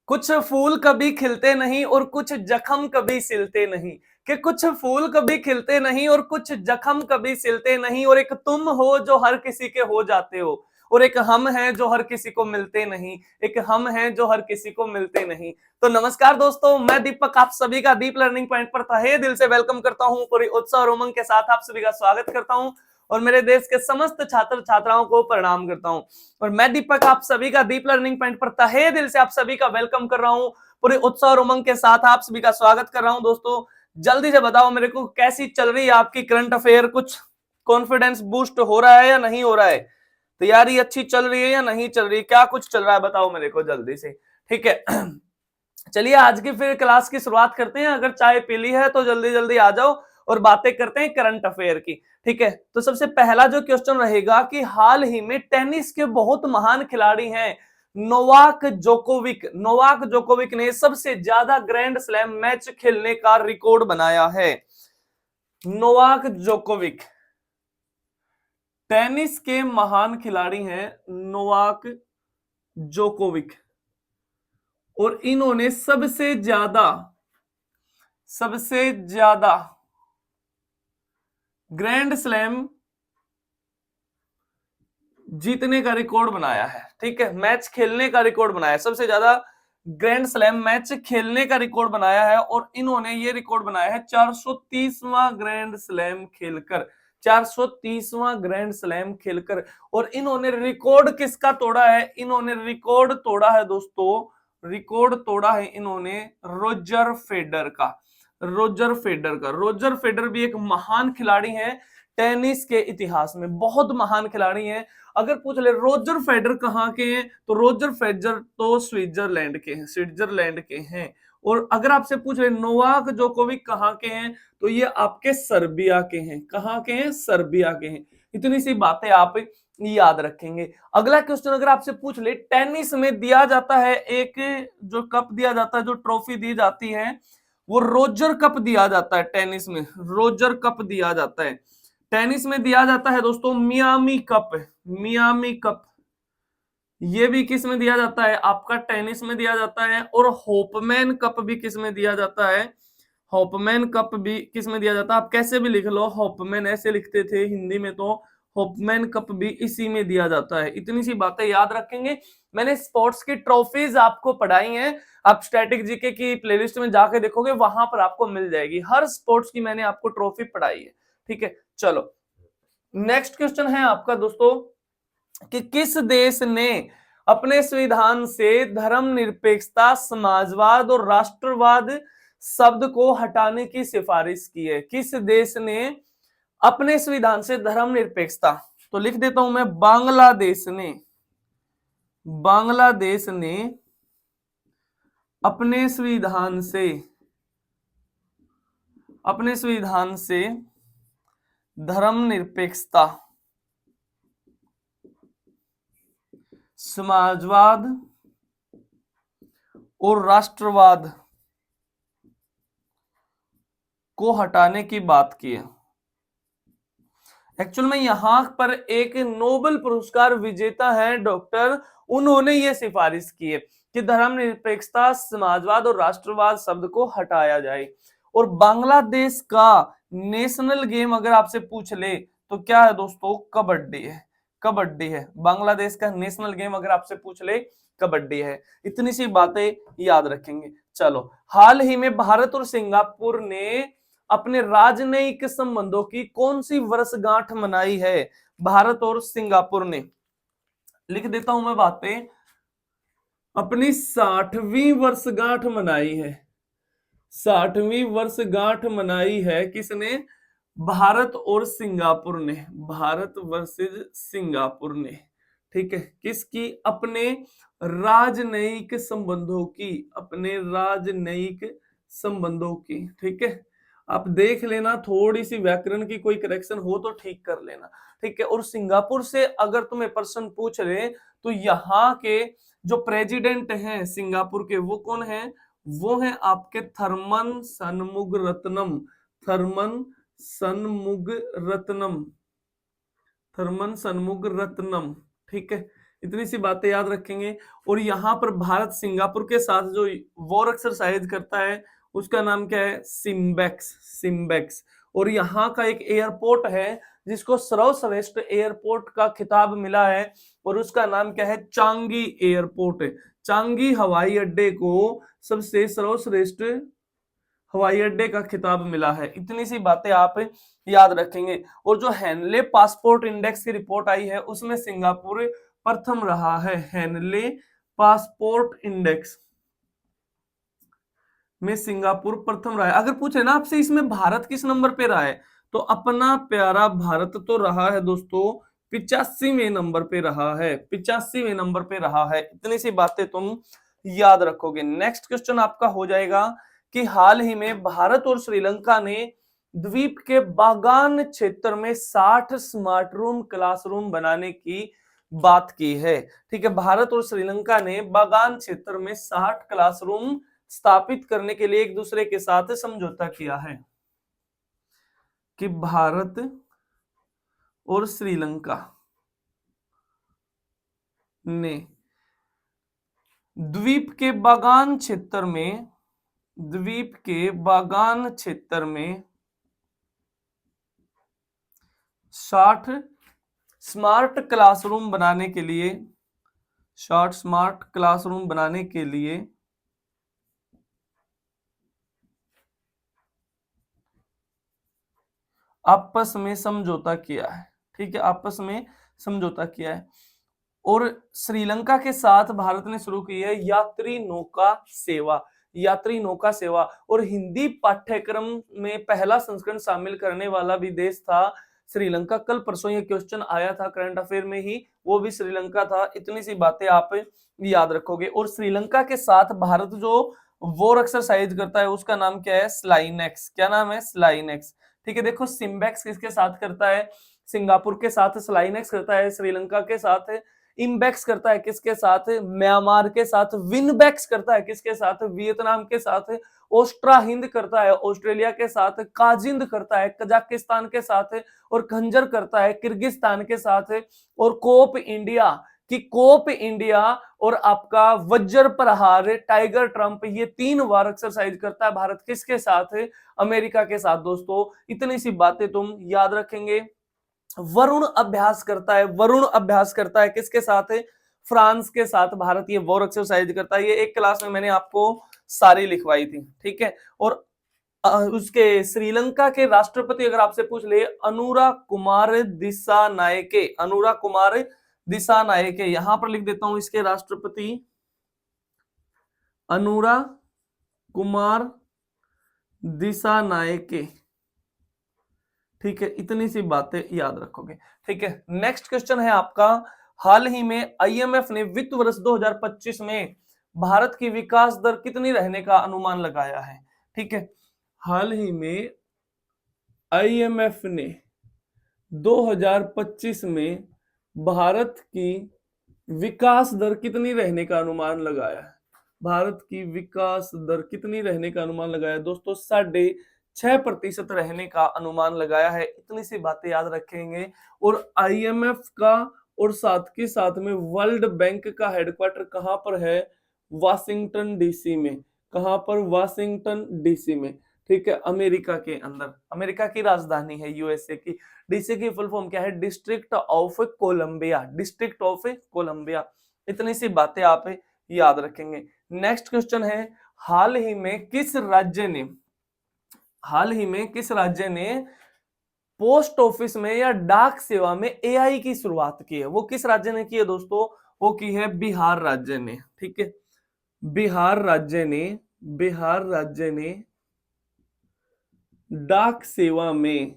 कुछ फूल कभी खिलते नहीं और कुछ जख्म कभी सिलते नहीं। कि कुछ फूल कभी खिलते नहीं और कुछ जख्म कभी सिलते नहीं, और एक तुम हो जो हर किसी के हो जाते हो, और एक हम हैं जो हर किसी को मिलते नहीं। एक हम हैं जो हर किसी को मिलते नहीं। तो नमस्कार दोस्तों, मैं दीपक आप सभी का डीप लर्निंग पॉइंट पर तहे दिल से वेलकम करता हूं। पूरी उत्साह और उमंग के साथ आप सभी का स्वागत करता हूं और मेरे देश के समस्त छात्र छात्राओं को प्रणाम करता हूं। और मैं दीपक आप सभी का डीप लर्निंग पॉइंट पर तहे दिल से आप सभी का वेलकम कर रहा हूं। पूरे उत्साह और उमंग के साथ आप सभी का स्वागत कर रहा हूं। दोस्तों जल्दी से बताओ मेरे को, कैसी चल रही है आपकी करंट अफेयर? कुछ कॉन्फिडेंस बूस्ट हो रहा है या नहीं हो रहा है? तैयारी अच्छी चल रही है या नहीं चल रही? क्या कुछ चल रहा है बताओ मेरे को जल्दी से। ठीक है चलिए आज की फिर क्लास की शुरुआत करते हैं। अगर चाय पी ली है तो जल्दी जल्दी आ जाओ और बातें करते हैं करंट अफेयर की। ठीक है, तो सबसे पहला जो क्वेश्चन रहेगा कि हाल ही में टेनिस के बहुत महान खिलाड़ी हैं नोवाक जोकोविक। नोवाक जोकोविक ने सबसे ज्यादा ग्रैंड स्लैम मैच खेलने का रिकॉर्ड बनाया है। नोवाक जोकोविक टेनिस के महान खिलाड़ी हैं नोवाक जोकोविक, और इन्होंने सबसे ज्यादा ग्रैंड स्लैम जीतने का रिकॉर्ड बनाया है। ठीक है, मैच खेलने का रिकॉर्ड बनाया है, सबसे ज्यादा ग्रैंड स्लैम मैच खेलने का रिकॉर्ड बनाया है। और इन्होंने ये रिकॉर्ड बनाया है 430वां ग्रैंड स्लैम खेलकर। 430वां ग्रैंड स्लैम खेलकर। और इन्होंने रिकॉर्ड किसका तोड़ा है? इन्होंने रिकॉर्ड तोड़ा है दोस्तों, रिकॉर्ड तोड़ा है इन्होंने रोजर फेडर का। रोजर फेडर का। रोजर फेडर भी एक महान खिलाड़ी है, टेनिस के इतिहास में बहुत महान खिलाड़ी हैं। अगर पूछ ले रोजर फेडर कहाँ के हैं, तो रोजर फेडर तो स्विट्जरलैंड के हैं, स्विट्जरलैंड के हैं। और अगर आपसे पूछ ले नोवाक जोकोविक कहाँ के हैं, तो ये आपके सर्बिया के हैं। कहाँ के हैं? सर्बिया के हैं। इतनी सी बातें आप याद रखेंगे। अगला क्वेश्चन अगर आपसे पूछ ले, टेनिस में दिया जाता है एक जो कप दिया जाता है, जो ट्रॉफी दी जाती है, वो रोजर कप दिया जाता है। टेनिस में रोजर कप दिया जाता है। टेनिस में दिया जाता है दोस्तों मियामी कप। मियामी कप ये भी किस में दिया जाता है? आपका टेनिस में दिया जाता है। और होपमैन कप भी किस में दिया जाता है? होपमैन कप भी किस में दिया जाता है? आप कैसे भी लिख लो, होपमैन ऐसे लिखते थे हिंदी में, तो होपमैन कप भी इसी में दिया जाता है। इतनी सी बातें याद रखेंगे। मैंने स्पोर्ट्स की ट्रॉफीज आपको पढ़ाई हैं, आप स्टैटिक जीके की प्लेलिस्ट में जाके देखोगे, वहां पर आपको मिल जाएगी। हर स्पोर्ट्स की मैंने आपको ट्रॉफी पढ़ाई है। ठीक है, चलो नेक्स्ट क्वेश्चन है आपका दोस्तों कि किस देश ने अपने संविधान से धर्मनिरपेक्षता, समाजवाद और राष्ट्रवाद शब्द को हटाने की सिफारिश की है? किस देश ने अपने संविधान से धर्मनिरपेक्षता, तो लिख देता हूं मैं, बांग्लादेश ने। बांग्लादेश ने अपने संविधान से धर्मनिरपेक्षता, समाजवाद और राष्ट्रवाद को हटाने की बात की है। एक्चुअल में यहां पर एक नोबेल पुरस्कार विजेता है डॉक्टर, उन्होंने ये सिफारिश की है कि धर्मनिरपेक्षता, समाजवाद और राष्ट्रवाद शब्द को हटाया जाए। और बांग्लादेश का नेशनल गेम अगर आपसे पूछ ले तो क्या है दोस्तों? कबड्डी है। कबड्डी है बांग्लादेश का नेशनल गेम, अगर आपसे पूछ ले कबड्डी है। इतनी सी बातें याद रखेंगे। चलो, हाल ही में भारत और सिंगापुर ने अपने राजनयिक संबंधों की कौन सी वर्षगांठ मनाई है? भारत और सिंगापुर ने, लिख देता हूं मैं बातें, अपनी 60वीं वर्षगांठ मनाई है। 60वीं वर्षगांठ मनाई है किसने? भारत और सिंगापुर ने। भारत वर्सेस सिंगापुर ने। ठीक है, किसकी? अपने राजनयिक संबंधों की। अपने राजनयिक संबंधों की। ठीक है, आप देख लेना, थोड़ी सी व्याकरण की कोई करेक्शन हो तो ठीक कर लेना। ठीक है, और सिंगापुर से अगर तुम्हें प्रश्न पूछ रहे तो यहाँ के जो प्रेसिडेंट हैं सिंगापुर के, वो कौन है? वो है आपके थरमन शनमुगरत्नम। थरमन शनमुगरत्नम। थरमन शनमुगरत्नम। ठीक है, इतनी सी बातें याद रखेंगे। और यहाँ पर भारत सिंगापुर के साथ जो वॉर एक्सरसाइज करता है उसका नाम क्या है? SIMBEX, SIMBEX. और यहाँ का एक एयरपोर्ट है जिसको सर्वश्रेष्ठ एयरपोर्ट का खिताब मिला है और उसका नाम क्या है? चांगी एयरपोर्ट है। चांगी हवाई अड्डे को सबसे सर्वश्रेष्ठ हवाई अड्डे का खिताब मिला है। इतनी सी बातें आप याद रखेंगे। और जो हेनले पासपोर्ट इंडेक्स की रिपोर्ट आई है उसमें सिंगापुर प्रथम रहा है। हेनले पासपोर्ट इंडेक्स में सिंगापुर प्रथम रहा है। अगर पूछे ना आपसे इसमें भारत किस नंबर पे रहा है, तो अपना प्यारा भारत तो रहा है दोस्तों 85वें नंबर पे रहा है, 85वें नंबर पे रहा है। इतनी सी बातें तुम याद रखोगे। नेक्स्ट क्वेश्चन आपका हो जाएगा कि हाल ही में भारत और श्रीलंका ने द्वीप के बागान क्षेत्र में 60 स्मार्ट रूम क्लासरूम बनाने की बात की है। ठीक है, भारत और श्रीलंका ने बागान क्षेत्र में 60 क्लासरूम स्थापित करने के लिए एक दूसरे के साथ समझौता किया है। कि भारत और श्रीलंका ने द्वीप के बागान क्षेत्र में 60 स्मार्ट क्लासरूम बनाने के लिए 60 स्मार्ट क्लासरूम बनाने के लिए आपस में समझौता किया है। ठीक है, आपस में समझौता किया है। और श्रीलंका के साथ भारत ने शुरू की है यात्री नौका सेवा, यात्री नौका सेवा। और हिंदी पाठ्यक्रम में पहला संस्करण शामिल करने वाला भी देश था श्रीलंका। कल परसों ये क्वेश्चन आया था करंट अफेयर में ही, वो भी श्रीलंका था। इतनी सी बातें आप याद रखोगे। और श्रीलंका के साथ भारत जो वॉर एक्सरसाइज करता है उसका नाम क्या है? स्लाइनेक्स। क्या नाम है? स्लाइनेक्स। ठीक है, देखो सिम्बेक्स किसके साथ करता है? सिंगापुर के साथ। स्लाइनेक्स करता है श्रीलंका के साथ। इम्बेक्स करता है किसके साथ? म्यांमार के साथ। विनबेक्स करता है किसके साथ? वियतनाम के साथ। ओस्ट्रा हिंद करता है ऑस्ट्रेलिया के साथ। काजिंद करता है कजाकिस्तान के साथ। और खंजर करता है किर्गिस्तान के साथ। और कोप इंडिया कि कोप इंडिया और आपका वज्र प्रहार टाइगर ट्रंप, ये 3 वार एक्सरसाइज करता है भारत किसके साथ? अमेरिका के साथ। दोस्तों इतनी सी बातें तुम याद रखेंगे। वरुण अभ्यास करता है, वरुण अभ्यास करता है किसके साथ? फ्रांस के साथ भारत ये वॉर एक्सरसाइज करता है। ये एक क्लास में मैंने आपको सारी लिखवाई थी। ठीक है, और उसके श्रीलंका के राष्ट्रपति अगर आपसे पूछ ले, अनुरा कुमार दिसानायके, अनुरा कुमार दिसानायके, यहां पर लिख देता हूं इसके राष्ट्रपति अनुरा कुमार दिसानायके। ठीक है, इतनी सी बातें याद रखोगे। ठीक है, नेक्स्ट क्वेश्चन है आपका, हाल ही में आईएमएफ ने वित्त वर्ष 2025 में भारत की विकास दर कितनी रहने का अनुमान लगाया है? ठीक है, हाल ही में आईएमएफ ने 2025 में भारत की विकास दर कितनी रहने का अनुमान लगाया है? भारत की विकास दर कितनी रहने का अनुमान लगाया? दोस्तों 6.5% रहने का अनुमान लगाया है। इतनी सी बातें याद रखेंगे। और आईएमएफ का और साथ के साथ में वर्ल्ड बैंक का हेडक्वार्टर कहां पर है? वाशिंगटन डीसी में। कहां पर? वाशिंगटन डीसी में। ठीक है, अमेरिका के अंदर, अमेरिका की राजधानी है यूएसए की। डीसी की फुल फॉर्म क्या है? District of Columbia, district of Columbia. इतनी सी बातें आप याद रखेंगे। नेक्स्ट क्वेश्चन है, हाल ही में किस राज्य ने पोस्ट ऑफिस में या डाक सेवा में एआई की शुरुआत की है? वो किस राज्य ने की है दोस्तों? वो की है बिहार राज्य ने। ठीक है, बिहार राज्य ने डाक सेवा में,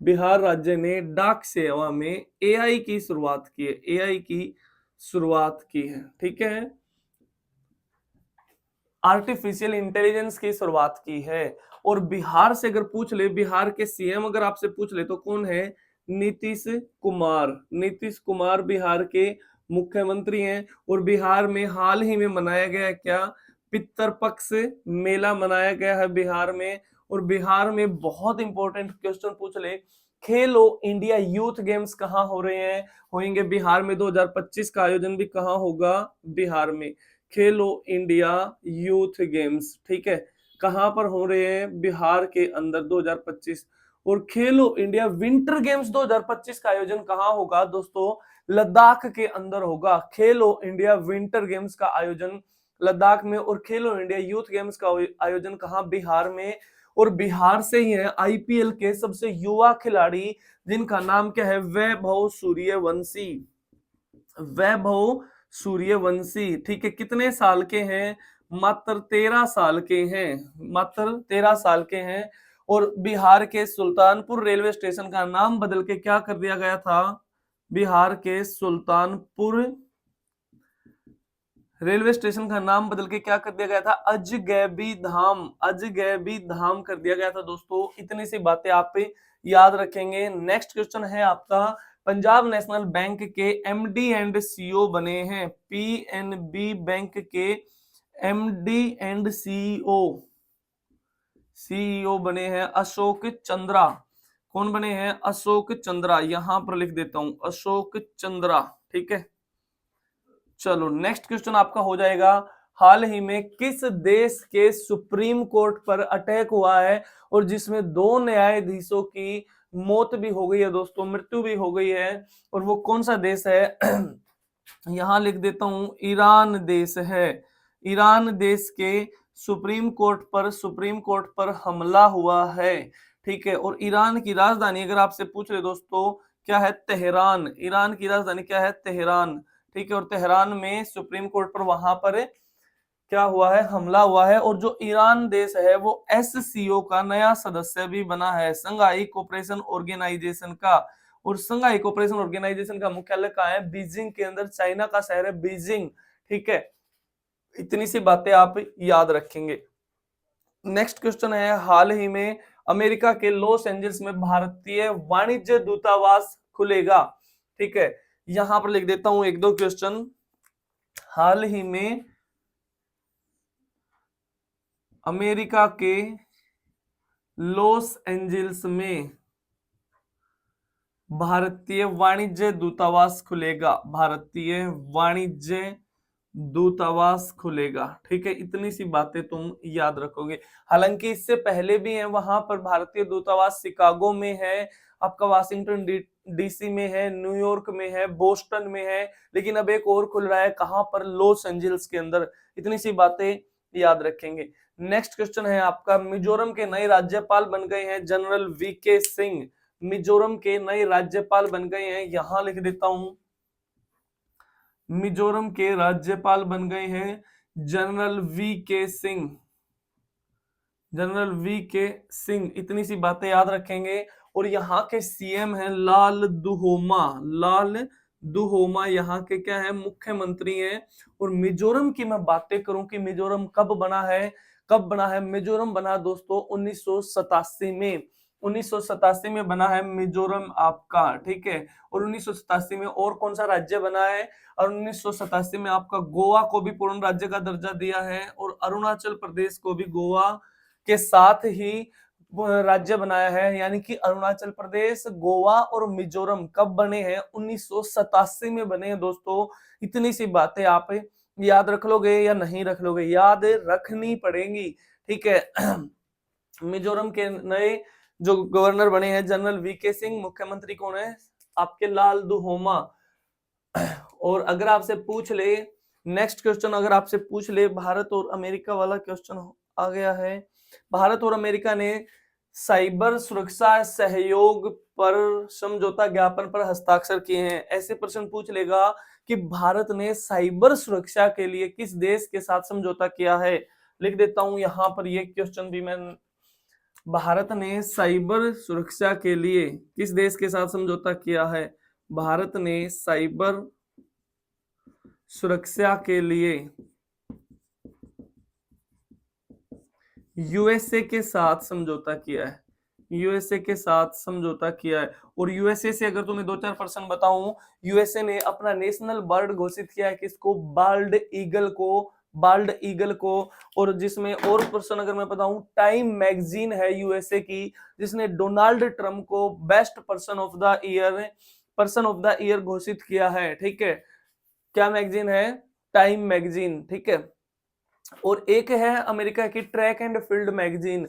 बिहार राज्य ने डाक सेवा में एआई की शुरुआत की है, एआई की शुरुआत की है। ठीक है, आर्टिफिशियल इंटेलिजेंस की शुरुआत की है। और बिहार से अगर पूछ ले, बिहार के सीएम अगर आपसे पूछ ले तो कौन है? नीतीश कुमार। नीतीश कुमार बिहार के मुख्यमंत्री हैं। और बिहार में हाल ही में मनाया गया क्या? पितृपक्ष मेला मनाया गया है बिहार में। और बिहार में बहुत इंपॉर्टेंट क्वेश्चन पूछ ले, खेलो इंडिया यूथ गेम्स कहाँ हो रहे हैं? होंगे बिहार में। 2025 का आयोजन भी कहाँ होगा? बिहार में। खेलो इंडिया यूथ गेम्स, ठीक है, कहां पर हो रहे हैं? बिहार के अंदर 2025। और खेलो इंडिया विंटर गेम्स 2025 का आयोजन कहां होगा दोस्तों? लद्दाख के अंदर होगा। खेलो इंडिया विंटर गेम्स का आयोजन लद्दाख में, और खेलो इंडिया यूथ गेम्स का आयोजन कहां? बिहार में। और बिहार से ही है आईपीएल के सबसे युवा खिलाड़ी, जिनका नाम क्या है? वैभव सूर्यवंशी। वैभव सूर्यवंशी, ठीक है, कितने साल के हैं? मात्र 13 साल के हैं, मात्र 13 साल के हैं। और बिहार के सुल्तानपुर रेलवे स्टेशन का नाम बदल के क्या कर दिया गया था? बिहार के सुल्तानपुर रेलवे स्टेशन का नाम बदल के क्या कर दिया गया था? अजगैबी धाम, अजगैबी धाम कर दिया गया था दोस्तों। इतनी सी बातें आप याद रखेंगे। नेक्स्ट क्वेश्चन है आपका, पंजाब नेशनल बैंक के एमडी एंड सीईओ बने हैं। पीएनबी बैंक के एमडी एंड सीईओ बने हैं अशोक चंद्रा। कौन बने हैं? अशोक चंद्रा। यहां पर लिख देता हूं अशोक चंद्रा, ठीक है। चलो नेक्स्ट क्वेश्चन आपका हो जाएगा, हाल ही में किस देश के सुप्रीम कोर्ट पर अटैक हुआ है और जिसमें 2 न्यायाधीशों की मौत भी हो गई है दोस्तों, मृत्यु भी हो गई है, और वो कौन सा देश है? यहां लिख देता हूं ईरान देश है। ईरान देश के सुप्रीम कोर्ट पर हमला हुआ है, ठीक है। और ईरान की राजधानी अगर आपसे पूछ ले दोस्तों क्या है? तेहरान। ईरान की राजधानी क्या है? तेहरान, ठीक है। और तेहरान में सुप्रीम कोर्ट पर वहां पर क्या हुआ है? हमला हुआ है। और जो ईरान देश है वो एससीओ का नया सदस्य भी बना है, संघाई कोऑपरेशन ऑर्गेनाइजेशन का। और संघाई कोऑपरेशन ऑर्गेनाइजेशन का मुख्यालय कहाँ है? बीजिंग के अंदर, चाइना का शहर है बीजिंग, ठीक है। इतनी सी बातें आप याद रखेंगे। नेक्स्ट क्वेश्चन है, हाल ही में अमेरिका के लॉस एंजल्स में भारतीय वाणिज्य दूतावास खुलेगा, ठीक है। यहां पर लिख देता हूं 1-2 क्वेश्चन। हाल ही में अमेरिका के लॉस एंजल्स में भारतीय वाणिज्य दूतावास खुलेगा, भारतीय वाणिज्य दूतावास खुलेगा, ठीक है। इतनी सी बातें तुम याद रखोगे। हालांकि इससे पहले भी है, वहां पर भारतीय दूतावास शिकागो में है, आपका वाशिंगटन डीसी में है, न्यूयॉर्क में है, बोस्टन में है, लेकिन अब एक और खुल रहा है, कहां पर? लॉस एंजल्स के अंदर। इतनी सी बातें याद रखेंगे। नेक्स्ट क्वेश्चन है आपका, मिजोरम के नए राज्यपाल बन गए हैं जनरल वीके सिंह। मिजोरम के नए राज्यपाल बन गए हैं, यहां लिख देता हूं मिजोरम के राज्यपाल बन गए हैं जनरल वी के सिंह, जनरल वी के सिंह। इतनी सी बातें याद रखेंगे। और यहाँ के सीएम हैं लाल दुहोमा, लाल दुहोमा यहाँ के क्या है? मुख्यमंत्री हैं। और मिजोरम की मैं बातें करूं कि मिजोरम कब बना है? कब बना है? मिजोरम बना दोस्तों 1987 में, 1987 में बना है मिजोरम आपका, ठीक है। और 1987 में और कौन सा राज्य बना है? और 1987 में आपका गोवा को भी पूर्ण राज्य का दर्जा दिया है, और अरुणाचल प्रदेश को भी गोवा के साथ ही राज्य बनाया है। यानी कि अरुणाचल प्रदेश, गोवा और मिजोरम कब बने हैं? 1987 में बने हैं दोस्तों। इतनी सी बातें आप याद रख लोगे या नहीं रख लोगे? याद रखनी पड़ेगी, ठीक है। मिजोरम के नए जो गवर्नर बने हैं जनरल वीके सिंह, मुख्यमंत्री कौन है? आपके लाल दुहोमा। और अगर आपसे पूछ ले नेक्स्ट क्वेश्चन, अगर आपसे पूछ ले भारत और अमेरिका वाला क्वेश्चन आ गया है, भारत और अमेरिका ने साइबर सुरक्षा सहयोग पर समझौता ज्ञापन पर हस्ताक्षर किए हैं। ऐसे प्रश्न पूछ लेगा कि भारत ने साइबर सुरक्षा के लिए किस देश के साथ समझौता किया है? लिख देता हूं यहां पर ये क्वेश्चन भी मैं, भारत ने साइबर सुरक्षा के लिए किस देश के साथ समझौता किया है? भारत ने साइबर सुरक्षा के लिए यूएसए के साथ समझौता किया है, यूएसए के साथ समझौता किया है। और यूएसए से अगर तुम्हें 2-4 पर्सन बताऊं, यूएसए ने अपना नेशनल बर्ड घोषित किया है, किसको? बाल्ड ईगल को बाल्ड ईगल को। और जिसमें और पर्सन अगर मैं बताऊं, टाइम मैगजीन है यूएसए की, जिसने डोनाल्ड ट्रम्प को best person of the year घोषित किया है। ठीक है, क्या मैगजीन है? Time magazine. ठीक है, और एक है अमेरिका की track and field magazine.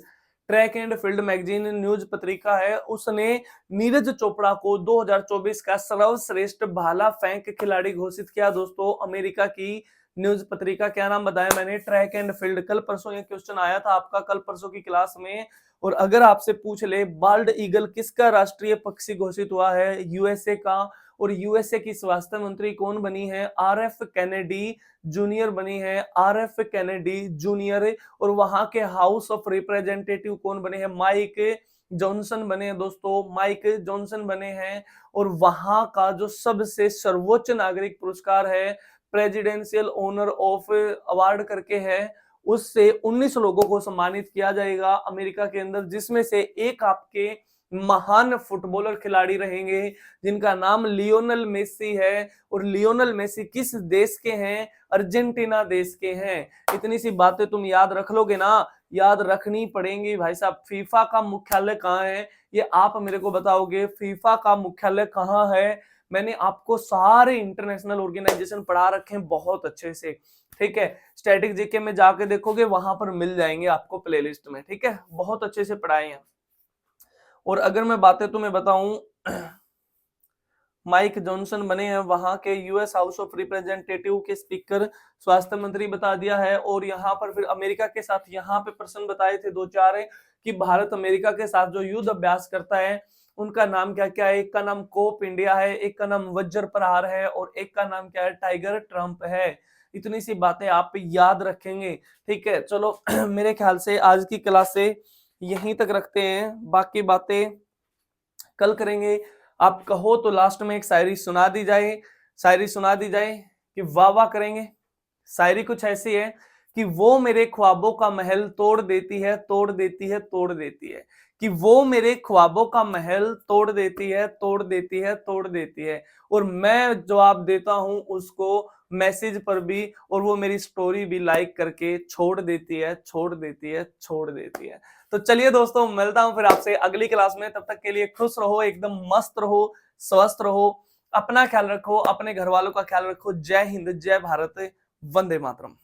Track and field magazine news पत्रिका है, उसने नीरज चोपड़ा को 2024 का सर्वश्रेष्ठ भाला फेंक खिलाड़ी घोषित किया। दोस्तों अमेरिका की न्यूज पत्रिका, क्या नाम बताया मैंने? Track and field. कल परसों ये क्वेश्चन आया था आपका, कल परसों की क्लास में। और अगर आपसे पूछ ले बाल्ड ईगल किसका राष्ट्रीय पक्षी घोषित हुआ है? यूएसए का। और यूएसए की स्वास्थ्य मंत्री कौन बनी है? आरएफ कैनेडी जूनियर बनी है, आरएफ कैनेडी जूनियर। और वहां के हाउस ऑफ रिप्रेजेंटेटिव कौन बने हैं? माइक जॉनसन बने हैं दोस्तों, माइक जॉनसन बने हैं। और वहां का जो सबसे सर्वोच्च नागरिक पुरस्कार है, प्रेसिडेंशियल ऑनर ऑफ अवार्ड करके है, उससे 19 लोगों को सम्मानित किया जाएगा अमेरिका के अंदर, जिसमें से एक आपके महान फुटबॉलर खिलाड़ी रहेंगे जिनका नाम लियोनेल मेसी है। और लियोनेल मेसी किस देश के हैं? अर्जेंटीना देश के हैं। इतनी सी बातें तुम याद रख लोगे ना, याद रखनी पड़ेंगी भाई साहब। फीफा का मुख्यालय कहाँ है, ये आप मेरे को बताओगे। फीफा का मुख्यालय कहाँ है? मैंने आपको सारे इंटरनेशनल ऑर्गेनाइजेशन पढ़ा रखे हैं बहुत अच्छे से। ठीक है, स्टैटिक जीके में जाके देखोगे, वहां पर मिल जाएंगे आपको प्लेलिस्ट में। ठीक है, बहुत अच्छे से पढ़ाए हैं। और अगर मैं बातें तुम्हें बताऊं, माइक जॉनसन बने हैं वहां के यूएस हाउस ऑफ रिप्रेजेंटेटिव के स्पीकर, स्वास्थ्य मंत्री बता दिया है। और यहाँ पर फिर अमेरिका के साथ यहाँ पे प्रश्न बताए थे दो चार कि भारत अमेरिका के साथ जो युद्ध अभ्यास करता है उनका नाम क्या क्या है? एक का नाम कोप इंडिया है, एक का नाम वज्र प्रहार है, और एक का नाम क्या है? टाइगर ट्रम्प है। इतनी सी बातें आप याद रखेंगे। ठीक है, चलो मेरे ख्याल से आज की क्लास से यहीं तक रखते हैं, बाकी बातें कल करेंगे। आप कहो तो लास्ट में एक शायरी सुना दी जाए, शायरी सुना दी जाए कि वाह वाह करेंगे। शायरी कुछ ऐसी है कि वो मेरे ख्वाबों का महल तोड़ देती है, तोड़ देती है, तोड़ देती है। कि वो मेरे ख्वाबों का महल तोड़ देती है, तोड़ देती है, तोड़ देती है। और मैं जवाब देता हूं उसको मैसेज पर भी, और वो मेरी स्टोरी भी लाइक करके छोड़ देती है, छोड़ देती है, छोड़ देती है। तो चलिए दोस्तों, मिलता हूं फिर आपसे अगली क्लास में। तब तक के लिए खुश रहो, एकदम मस्त रहो, स्वस्थ रहो, अपना ख्याल रखो, अपने घर वालों का ख्याल रखो। जय हिंद, जय भारत, वंदे मातरम।